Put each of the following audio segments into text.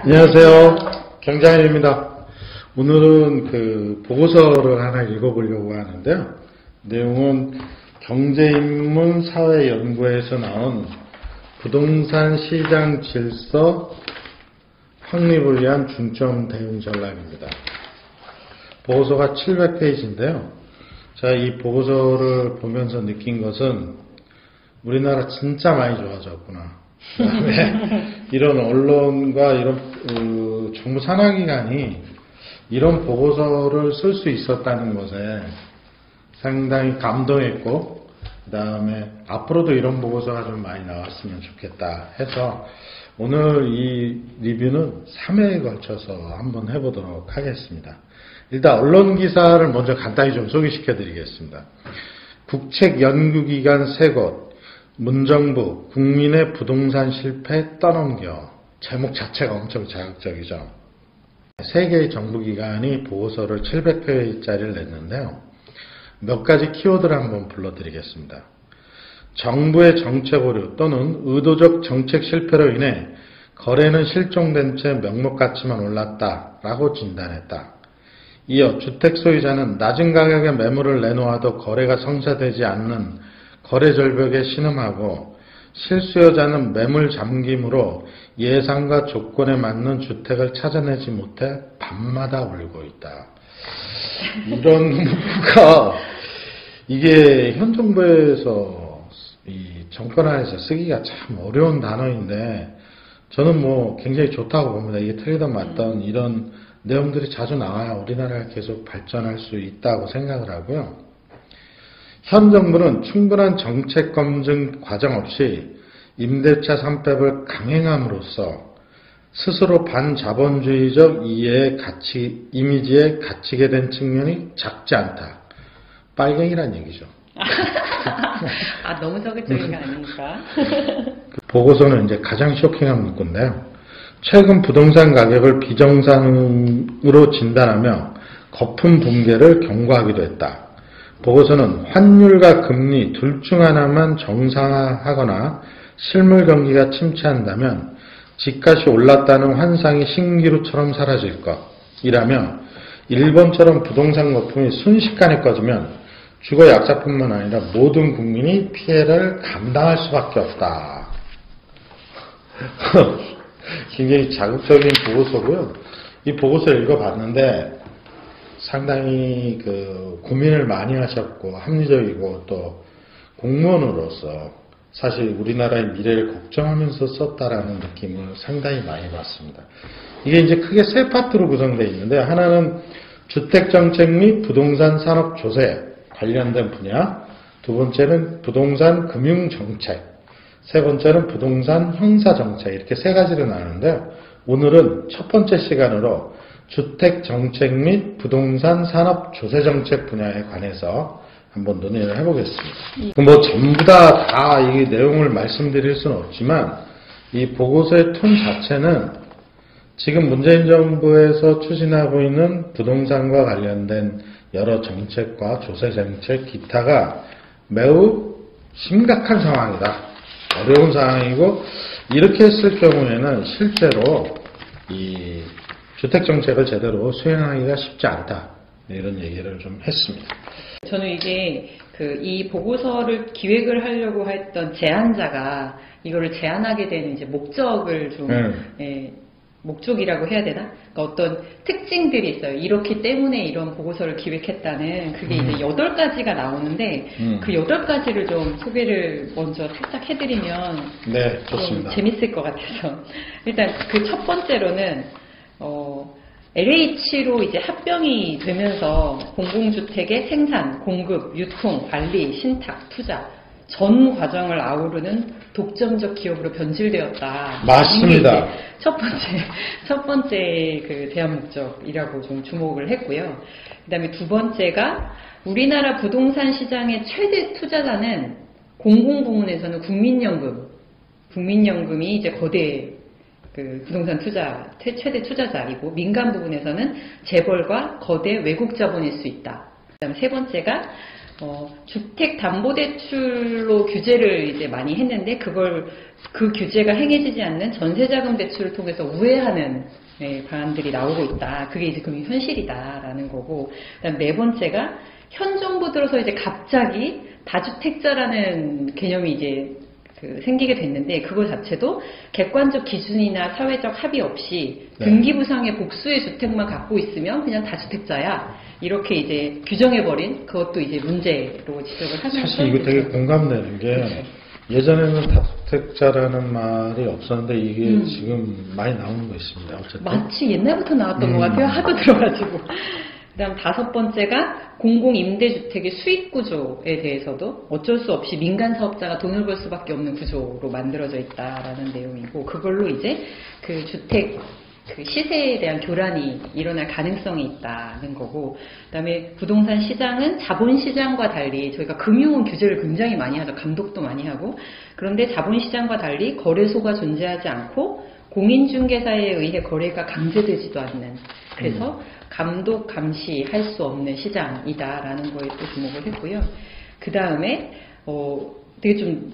안녕하세요. 경장일입니다. 오늘은 그 보고서를 하나 읽어보려고 하는데요. 내용은 경제인문 사회연구에서 나온 부동산 시장 질서 확립을 위한 중점 대응 전략입니다. 보고서가 700페이지인데요. 제가 이 보고서를 보면서 느낀 것은 우리나라 진짜 많이 좋아졌구나. 그다음에 이런 언론과 이런 정부 산하기관이 이런 보고서를 쓸 수 있었다는 것에 상당히 감동했고, 그 다음에 앞으로도 이런 보고서가 좀 많이 나왔으면 좋겠다 해서 오늘 이 리뷰는 3회에 걸쳐서 한번 해보도록 하겠습니다. 일단 언론 기사를 먼저 간단히 좀 소개시켜 드리겠습니다. 국책연구기관 3곳, 문정부, 국민의 부동산 실패 떠넘겨. 제목 자체가 엄청 자극적이죠. 3개의 정부기관이 보고서를 700페이지짜리를 냈는데요. 몇 가지 키워드를 한번 불러드리겠습니다. 정부의 정책 오류 또는 의도적 정책 실패로 인해 거래는 실종된 채 명목가치만 올랐다라고 진단했다. 이어 주택 소유자는 낮은 가격에 매물을 내놓아도 거래가 성사되지 않는 거래 절벽에 신음하고 실수요자는 매물 잠김으로 예상과 조건에 맞는 주택을 찾아내지 못해 밤마다 울고 있다. 이런 문구가 이게 현 정부에서 이 정권 안에서 쓰기가 참 어려운 단어인데 저는 뭐 굉장히 좋다고 봅니다. 이게 틀리던 맞던 이런 내용들이 자주 나와야 우리나라가 계속 발전할 수 있다고 생각을 하고요. 현 정부는 충분한 정책 검증 과정 없이 임대차 삼법을 강행함으로써 스스로 반자본주의적 이미지에 갇히게 된 측면이 작지 않다. 빨갱이란 얘기죠. 너무 적극적인 거 아닙니까? 보고서는 이제 가장 쇼킹한 문구인데요. 최근 부동산 가격을 비정상으로 진단하며 거품 붕괴를 경고하기도 했다. 보고서는 환율과 금리 둘 중 하나만 정상화하거나 실물 경기가 침체한다면 집값이 올랐다는 환상이 신기루처럼 사라질 것이라며 일본처럼 부동산 거품이 순식간에 꺼지면 주거 약자뿐만 아니라 모든 국민이 피해를 감당할 수밖에 없다. 굉장히 자극적인 보고서고요. 이 보고서를 읽어봤는데 상당히 고민을 많이 하셨고 합리적이고 또 공무원으로서 사실 우리나라의 미래를 걱정하면서 썼다라는 느낌을 상당히 많이 받습니다. 이게 이제 크게 3파트로 구성되어 있는데 하나는 주택정책 및 부동산 산업 조세 관련된 분야, 두 번째는 부동산 금융정책, 세 번째는 부동산 형사정책 이렇게 3가지로 나누는데요. 오늘은 첫 번째 시간으로 주택정책 및 부동산 산업 조세정책 분야에 관해서 한번 논의를 해보겠습니다. 뭐 전부 다 이 내용을 말씀드릴 수는 없지만 이 보고서의 톤 자체는 지금 문재인 정부에서 추진하고 있는 부동산과 관련된 여러 정책과 조세정책 기타가 매우 심각한 상황이다. 어려운 상황이고 이렇게 했을 경우에는 실제로 이 주택정책을 제대로 수행하기가 쉽지 않다. 이런 얘기를 좀 했습니다. 저는 이게 이 보고서를 기획을 하려고 했던 제안자가 이거를 제안하게 된 이제 목적을 좀, 목적이라고 해야 되나? 그러니까 어떤 특징들이 있어요. 이렇기 때문에 이런 보고서를 기획했다는 그게 이제 8가지가 나오는데 그 8가지를 좀 소개를 먼저 살짝 해드리면 네, 좋습니다. 좀 재밌을 것 같아서 일단 그 첫 번째로는 LH로 이제 합병이 되면서 공공주택의 생산, 공급, 유통, 관리, 신탁, 투자 전 과정을 아우르는 독점적 기업으로 변질되었다. 맞습니다. 첫 번째 그 대안 목적이라고 좀 주목을 했고요. 그다음에 두 번째가 우리나라 부동산 시장의 최대 투자자는 공공부문에서는 국민연금이 이제 거대 부동산 투자 최대 투자자이고 민간 부분에서는 재벌과 거대 외국 자본일 수 있다. 그다음에 세 번째가 주택담보대출로 규제를 이제 많이 했는데 그 규제가 행해지지 않는 전세자금 대출을 통해서 우회하는 방안들이 나오고 있다. 그게 이제 그럼 현실이다라는 거고. 그다음 네 번째가 현 정부 들어서 이제 갑자기 다주택자라는 개념이 이제 생기게 됐는데 그거 자체도 객관적 기준이나 사회적 합의 없이 등기부상의 복수의 주택만 갖고 있으면 그냥 다주택자야. 이렇게 이제 규정해버린 그것도 이제 문제로 지적을 하면서 사실 이거 되게 공감되는 게 그렇죠. 예전에는 다주택자라는 말이 없었는데 이게 지금 많이 나오는 거 있습니다. 어쨌든 마치 옛날부터 나왔던 것 같아요. 하도 들어가지고. 그다음 다섯 번째가 공공임대주택의 수익구조에 대해서도 어쩔 수 없이 민간 사업자가 돈을 벌 수밖에 없는 구조로 만들어져 있다라는 내용이고 그걸로 이제 그 주택 시세에 대한 교란이 일어날 가능성이 있다는 거고 그다음에 부동산 시장은 자본시장과 달리 저희가 금융은 규제를 굉장히 많이 하죠. 감독도 많이 하고 그런데 자본시장과 달리 거래소가 존재하지 않고 공인중개사에 의해 거래가 강제되지도 않는 그래서 감독, 감시할 수 없는 시장이다라는 거에 또 주목을 했고요. 그 다음에 되게 좀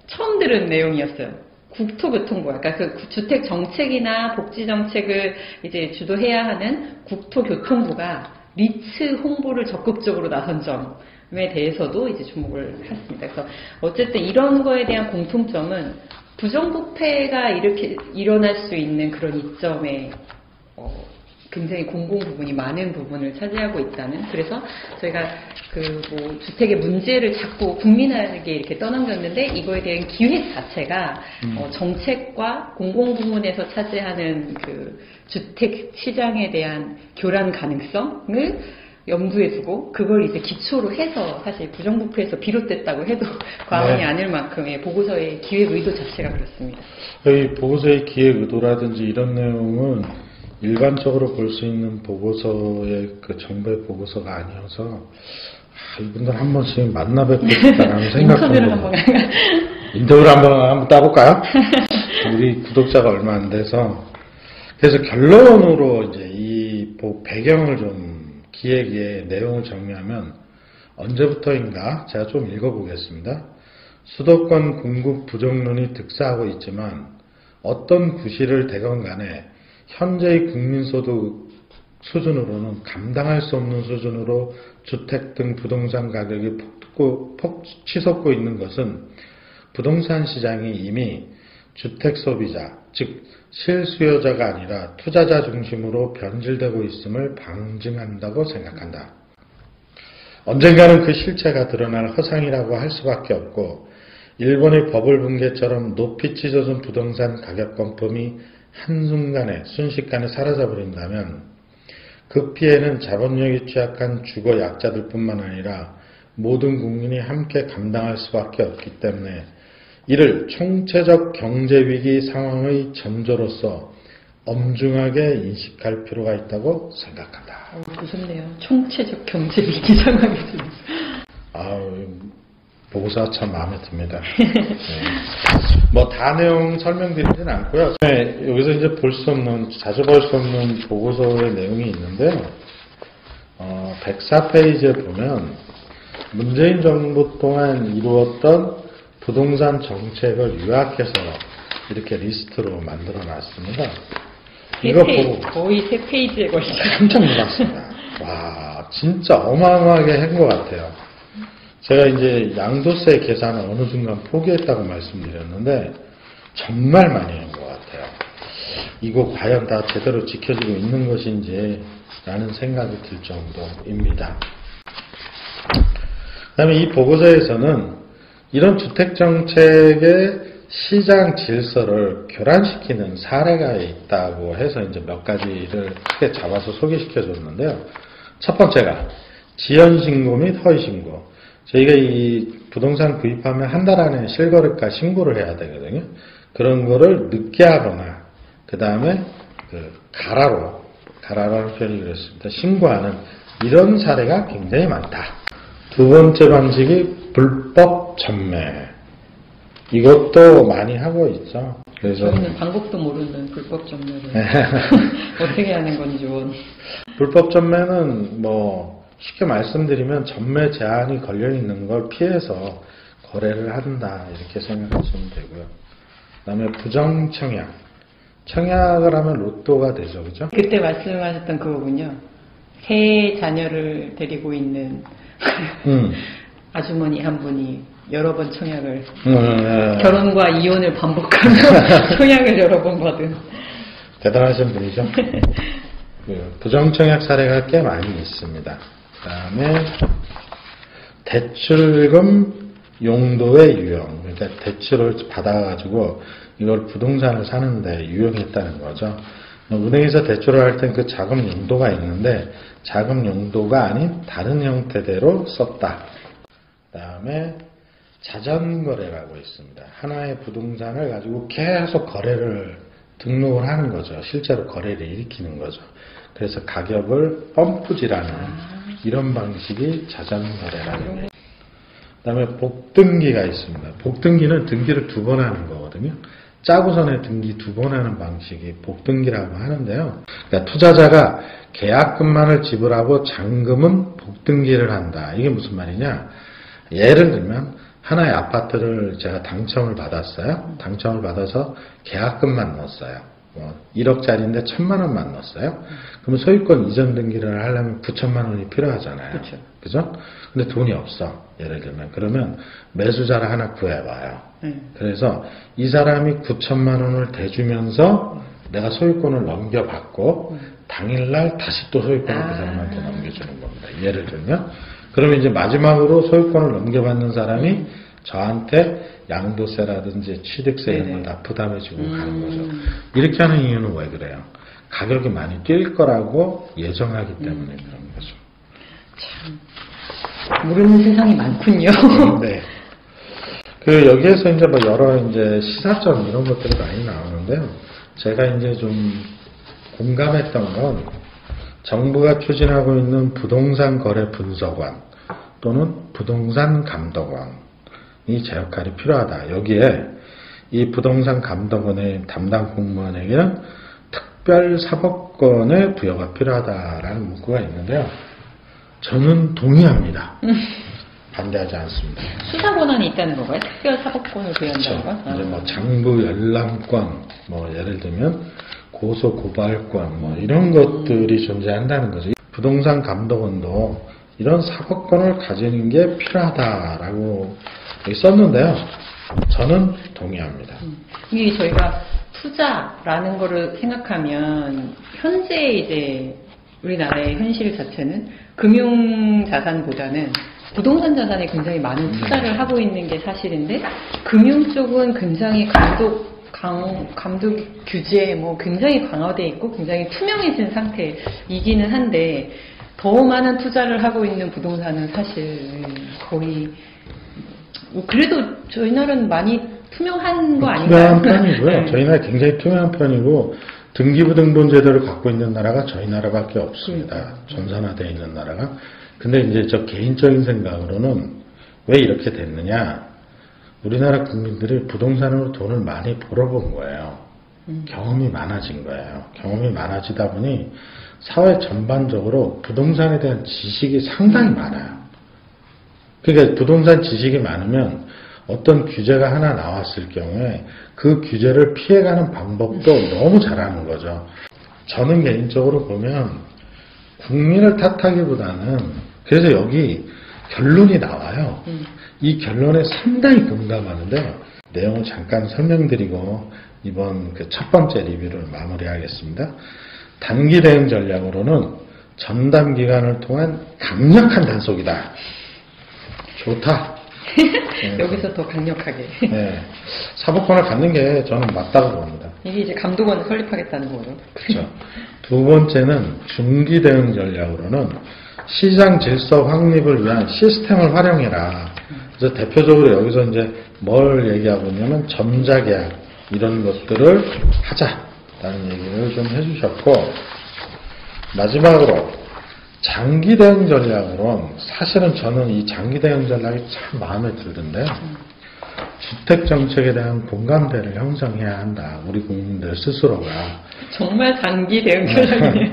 처음 들은 내용이었어요. 국토교통부가 그러니까 그 주택 정책이나 복지 정책을 이제 주도해야 하는 국토교통부가 리츠 홍보를 적극적으로 나선 점에 대해서도 이제 주목을 했습니다. 그래서 어쨌든 이런 거에 대한 공통점은 부정부패가 이렇게 일어날 수 있는 그런 이점에 굉장히 공공 부분이 많은 부분을 차지하고 있다는. 그래서 저희가 주택의 문제를 자꾸 국민에게 이렇게 떠넘겼는데 이거에 대한 기획 자체가 정책과 공공 부문에서 차지하는 그 주택 시장에 대한 교란 가능성을 염두에 두고 그걸 이제 기초로 해서 사실 부정부패에서 비롯됐다고 해도 과언이 아닐 만큼의 보고서의 기획 의도 자체가 그렇습니다. 이 보고서의 기획 의도라든지 이런 내용은 일반적으로 볼 수 있는 보고서의 그 정부의 보고서가 아니어서 이분들 한 번씩 만나 뵙고 싶다라는 생각도 인터뷰를 한번 따볼까요? 우리 구독자가 얼마 안 돼서 그래서 결론으로 이제 이 배경을 좀 기획의 내용을 정리하면 언제부터인가 제가 좀 읽어보겠습니다. 수도권 공급 부정론이 득세하고 있지만 어떤 구실을 대건 간에 현재의 국민소득 수준으로는 감당할 수 없는 수준으로 주택 등 부동산 가격이 폭 치솟고 있는 것은 부동산 시장이 이미 주택 소비자, 즉 실수요자가 아니라 투자자 중심으로 변질되고 있음을 방증한다고 생각한다. 언젠가는 그 실체가 드러날 허상이라고 할 수밖에 없고 일본의 버블 붕괴처럼 높이 찢어진 부동산 가격 건품이 한순간에 순식간에 사라져버린다면 그 피해는 자본력이 취약한 주거 약자들 뿐만 아니라 모든 국민이 함께 감당할 수밖에 없기 때문에 이를 총체적 경제위기 상황의 전조로서 엄중하게 인식할 필요가 있다고 생각한다. 무섭네요. 총체적 경제위기 상황에서. 보고서가 참 마음에 듭니다. 다 내용 설명드리진 않고요. 여기서 이제 자주 볼 수 없는 보고서의 내용이 있는데요. 104페이지에 보면 문재인 정부 동안 이루었던 부동산 정책을 요약해서 이렇게 리스트로 만들어 놨습니다. 이거 보고 거의 3페이지에 걸쳐 깜짝 놀랐습니다. 와, 진짜 어마어마하게 한 것 같아요. 제가 이제 양도세 계산을 어느 순간 포기했다고 말씀드렸는데 정말 많이 한 것 같아요. 이거 과연 다 제대로 지켜지고 있는 것인지 라는 생각이 들 정도입니다. 그 다음에 이 보고서에서는 이런 주택정책의 시장 질서를 교란시키는 사례가 있다고 해서 이제 몇 가지를 크게 잡아서 소개시켜 줬는데요. 첫 번째가 지연신고 및 허위신고. 저희가 이 부동산 구입하면 한 달 안에 실거래가 신고를 해야 되거든요. 그런 거를 늦게 하거나, 그 다음에 가라라는 표현이 그랬습니다. 신고하는 이런 사례가 굉장히 많다. 두 번째 방식이 불법 전매. 이것도 많이 하고 있죠. 그래서 저희는 방법도 모르는 불법 전매를 어떻게 하는 건지. 불법 전매는 쉽게 말씀드리면 전매 제한이 걸려 있는 걸 피해서 거래를 한다 이렇게 생각하시면 되고요. 그다음에 부정청약. 청약을 하면 로또가 되죠, 그죠? 그때 말씀하셨던 그거군요. 세 자녀를 데리고 있는 아주머니 한 분이 여러 번 청약을 결혼과 이혼을 반복하며 청약을 여러 번 받은 대단하신 분이죠. 그 부정청약 사례가 꽤 많이 있습니다. 그 다음에 대출금 용도의 유용. 그러니까 대출을 받아가지고 이걸 부동산을 사는데 유용했다는 거죠. 은행에서 대출을 할 땐 그 자금 용도가 있는데 자금 용도가 아닌 다른 형태대로 썼다. 그 다음에 자전거래라고 있습니다. 하나의 부동산을 가지고 계속 거래를 등록을 하는 거죠. 실제로 거래를 일으키는 거죠. 그래서 가격을 펌프질하는 이런 방식이 자전거래라는 거예요. 그 다음에 복등기가 있습니다. 복등기는 등기를 2번 하는 거거든요. 짜고선에 등기 2번 하는 방식이 복등기라고 하는데요. 그러니까 투자자가 계약금만을 지불하고 잔금은 복등기를 한다. 이게 무슨 말이냐? 예를 들면 하나의 아파트를 제가 당첨을 받았어요. 당첨을 받아서 계약금만 넣었어요. 1억짜리인데 1,000만 원만 넣었어요. 그러면 소유권 이전 등기를 하려면 9천만 원이 필요하잖아요. 그렇죠. 그죠? 근데 돈이 없어. 예를 들면. 그러면 매수자를 하나 구해봐요. 그래서 이 사람이 9천만 원을 대주면서 내가 소유권을 넘겨받고 당일날 다시 또 소유권을 그 사람한테 넘겨주는 겁니다. 예를 들면. 그러면 이제 마지막으로 소유권을 넘겨받는 사람이 저한테 양도세라든지 취득세 이런 걸 다 부담해주고 가는 거죠. 이렇게 하는 이유는 왜 그래요? 가격이 많이 뛸 거라고 예정하기 때문에 그런 거죠. 참 모르는 세상이 많군요. 네. 그 여기에서 이제 뭐 여러 이제 시사점 이런 것들이 많이 나오는데요. 제가 이제 좀 공감했던 건 정부가 추진하고 있는 부동산 거래 분석원 또는 부동산 감독원이 제 역할이 필요하다. 여기에 이 부동산 감독원의 담당 공무원에게는 특별 사법권의 부여가 필요하다라는 문구가 있는데요. 저는 동의합니다. 반대하지 않습니다. 수사 권한이 있다는 건가요? 특별 사법권을 부여한다는 거? 그렇죠. 이제 뭐 장부 열람권, 뭐 예를 들면 고소 고발권, 뭐 이런 것들이 존재한다는 거죠. 부동산 감독원도 이런 사법권을 가지는 게 필요하다라고 썼는데요. 저는 동의합니다. 이게 저희가 투자라는 거를 생각하면 현재 이제 우리나라의 현실 자체는 금융자산보다는 부동산 자산에 굉장히 많은 투자를 하고 있는 게 사실인데 금융 쪽은 굉장히 감독 규제 뭐 굉장히 강화되어 있고 굉장히 투명해진 상태이기는 한데 더 많은 투자를 하고 있는 부동산은 사실 거의 그래도 저희 나라는 많이 투명한 거 아닌가요? 투명한 편이고요. 저희 나라 굉장히 투명한 편이고 등기부등본제도를 갖고 있는 나라가 저희 나라밖에 없습니다. 전산화되어 있는 나라가. 근데 이제 저 개인적인 생각으로는 왜 이렇게 됐느냐? 우리나라 국민들이 부동산으로 돈을 많이 벌어본 거예요. 경험이 많아진 거예요. 경험이 많아지다 보니 사회 전반적으로 부동산에 대한 지식이 상당히 많아요. 그러니까 부동산 지식이 많으면 어떤 규제가 하나 나왔을 경우에 그 규제를 피해가는 방법도 너무 잘하는 거죠. 저는 개인적으로 보면 국민을 탓하기보다는 그래서 여기 결론이 나와요. 이 결론에 상당히 공감하는데 내용을 잠깐 설명드리고 이번 그 첫 번째 리뷰를 마무리하겠습니다. 단기 대응 전략으로는 전담 기관을 통한 강력한 단속이다. 좋다. 여기서 더 강력하게. 네. 사법권을 갖는 게 저는 맞다고 봅니다. 이게 이제 감독원을 설립하겠다는 거죠. 그렇죠. 두 번째는 중기 대응 전략으로는 시장 질서 확립을 위한 시스템을 활용해라. 그래서 대표적으로 여기서 이제 뭘 얘기하고 있냐면 전자계약 이런 것들을 하자라는 얘기를 좀 해주셨고 마지막으로 장기 대응 전략으로는 사실은 저는 이 장기 대응 전략이 참 마음에 들던데요. 주택 정책에 대한 공감대를 형성해야 한다. 우리 국민들 스스로가. 정말 장기 대응 전략이에요.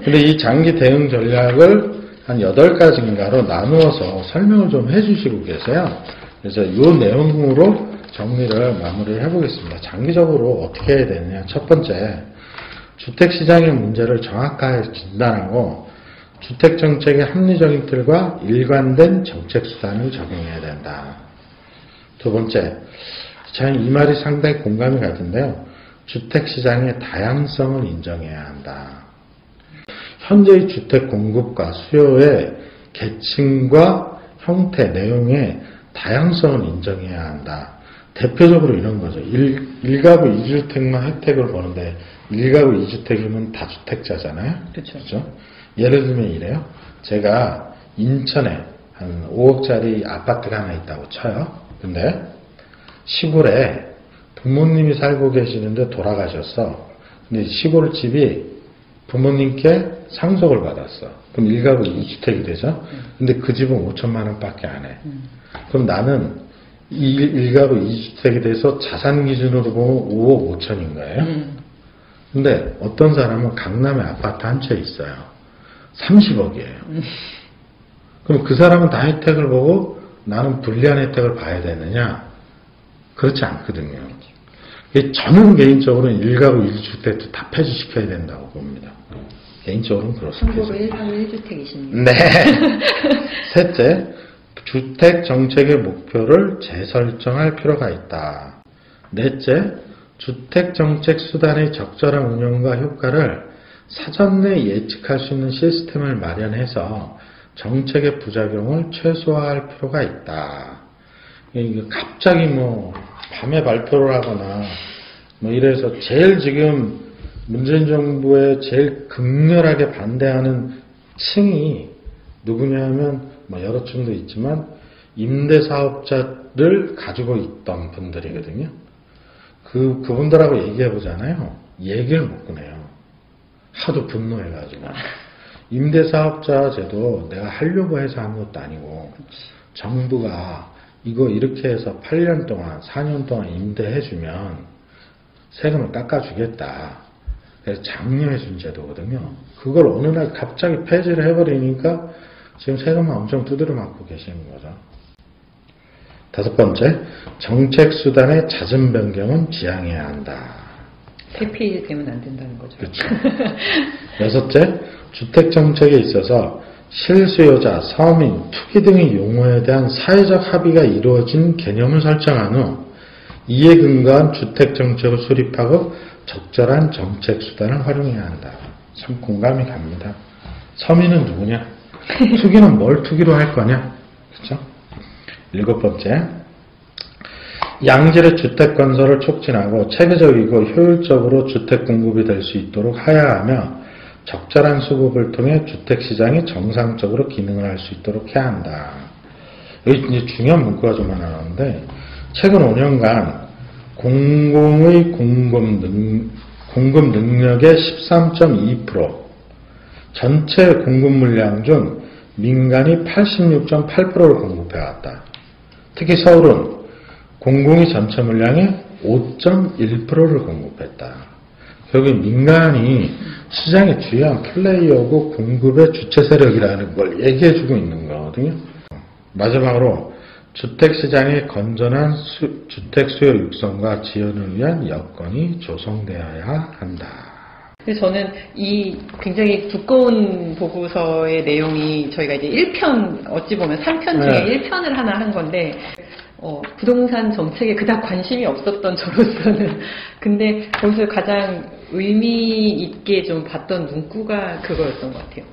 근데 이 장기 대응 전략을 한 8가지인가로 나누어서 설명을 좀 해주시고 계세요. 그래서 이 내용으로 정리를 마무리를 해보겠습니다. 장기적으로 어떻게 해야 되느냐. 첫 번째, 주택시장의 문제를 정확하게 진단하고 주택정책의 합리적인 틀과 일관된 정책수단을 적용해야 된다. 두 번째, 저는 이 말이 상당히 공감이 가던데요. 주택시장의 다양성을 인정해야 한다. 현재의 주택 공급과 수요의 계층과 형태, 내용의 다양성을 인정해야 한다. 대표적으로 이런 거죠. 1가구 2주택만 혜택을 보는데 1가구 2주택이면 다주택자잖아요. 그렇죠? 예를 들면 이래요. 제가 인천에 한 5억짜리 아파트가 하나 있다고 쳐요. 근데 시골에 부모님이 살고 계시는데 돌아가셨어. 근데 시골 집이 부모님께 상속을 받았어. 그럼 1가구 2주택이 되죠. 근데 그 집은 5천만 원밖에 안 해. 그럼 나는 이 1가구 2주택에 대해서 자산 기준으로 보면 5억 5천인 거예요. 근데 어떤 사람은 강남에 아파트 한 채 있어요. 30억이에요. 그럼 그 사람은 다 혜택을 보고 나는 불리한 혜택을 봐야 되느냐? 그렇지 않거든요. 저는 개인적으로는 1가구 1주택도 다 폐지시켜야 된다고 봅니다. 개인적으로는 그렇습니다. 참고로 1가구 1주택이십니다. 네. 셋째, 주택 정책의 목표를 재설정할 필요가 있다. 넷째, 주택 정책 수단의 적절한 운영과 효과를 사전에 예측할 수 있는 시스템을 마련해서 정책의 부작용을 최소화할 필요가 있다. 갑자기 밤에 발표를 하거나 이래서 제일 지금 문재인 정부에 제일 극렬하게 반대하는 층이 누구냐면 여러 층도 있지만 임대사업자를 가지고 있던 분들이거든요. 그분들하고 얘기해보잖아요. 얘기를 못 꺼내요. 하도 분노해가지고. 임대사업자 제도 내가 하려고 해서 한 것도 아니고 정부가 이거 이렇게 해서 8년 동안 4년 동안 임대해주면 세금을 깎아주겠다. 그래서 장려해준 제도거든요. 그걸 어느 날 갑자기 폐지를 해버리니까 지금 세금을 엄청 두드려 맞고 계시는 거죠. 다섯 번째, 정책 수단의 잦은 변경은 지양해야 한다. 대피이 되면 안 된다는 거죠. 그렇죠. 여섯째, 주택 정책에 있어서 실수요자, 서민, 투기 등의 용어에 대한 사회적 합의가 이루어진 개념을 설정한 후 이에 근거한 주택 정책을 수립하고 적절한 정책 수단을 활용해야 한다. 참 공감이 갑니다. 서민은 누구냐? 투기는 뭘 투기로 할 거냐? 그렇죠? 일곱 번째, 양질의 주택 건설을 촉진하고 체계적이고 효율적으로 주택 공급이 될 수 있도록 하야하며 적절한 수급을 통해 주택시장이 정상적으로 기능을 할 수 있도록 해야 한다. 여기 이제 중요한 문구가 좀 하나 나오는데, 최근 5년간 공공의 공급 능력의 13.2%, 전체 공급 물량 중 민간이 86.8%를 공급해왔다. 특히 서울은 공공이 전체 물량의 5.1%를 공급했다. 결국 민간이 시장의 주요한 플레이어고 공급의 주체 세력이라는 걸 얘기해주고 있는 거거든요. 마지막으로 주택시장의 건전한 주택 수요 육성과 지원을 위한 여건이 조성되어야 한다. 그래서 저는 이 굉장히 두꺼운 보고서의 내용이 저희가 이제 1편, 어찌 보면 3편 중에 1편을 하나 한 건데, 부동산 정책에 그닥 관심이 없었던 저로서는. 근데 거기서 가장 의미 있게 좀 봤던 문구가 그거였던 것 같아요.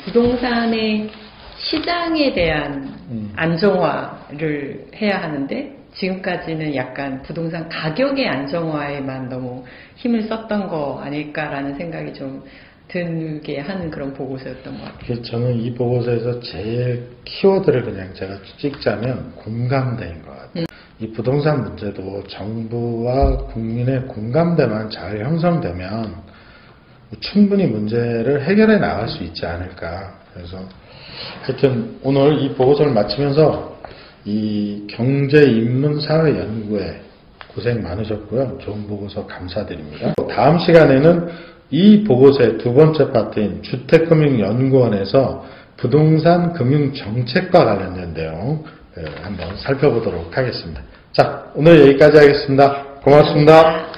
부동산의 시장에 대한 안정화를 해야 하는데, 지금까지는 약간 부동산 가격의 안정화에만 너무 힘을 썼던 거 아닐까라는 생각이 좀 들게 하는 그런 보고서였던 것 같아요. 저는 이 보고서에서 제일 키워드를 그냥 제가 찍자면 공감대인 것 같아요. 이 부동산 문제도 정부와 국민의 공감대만 잘 형성되면 충분히 문제를 해결해 나갈 수 있지 않을까. 그래서 하여튼 오늘 이 보고서를 마치면서 이 경제인문사회연구회 고생 많으셨고요. 좋은 보고서 감사드립니다. 다음 시간에는 이 보고서의 두 번째 파트인 주택금융연구원에서 부동산 금융 정책과 관련된 내용 한번 살펴보도록 하겠습니다. 자, 오늘 여기까지 하겠습니다. 고맙습니다.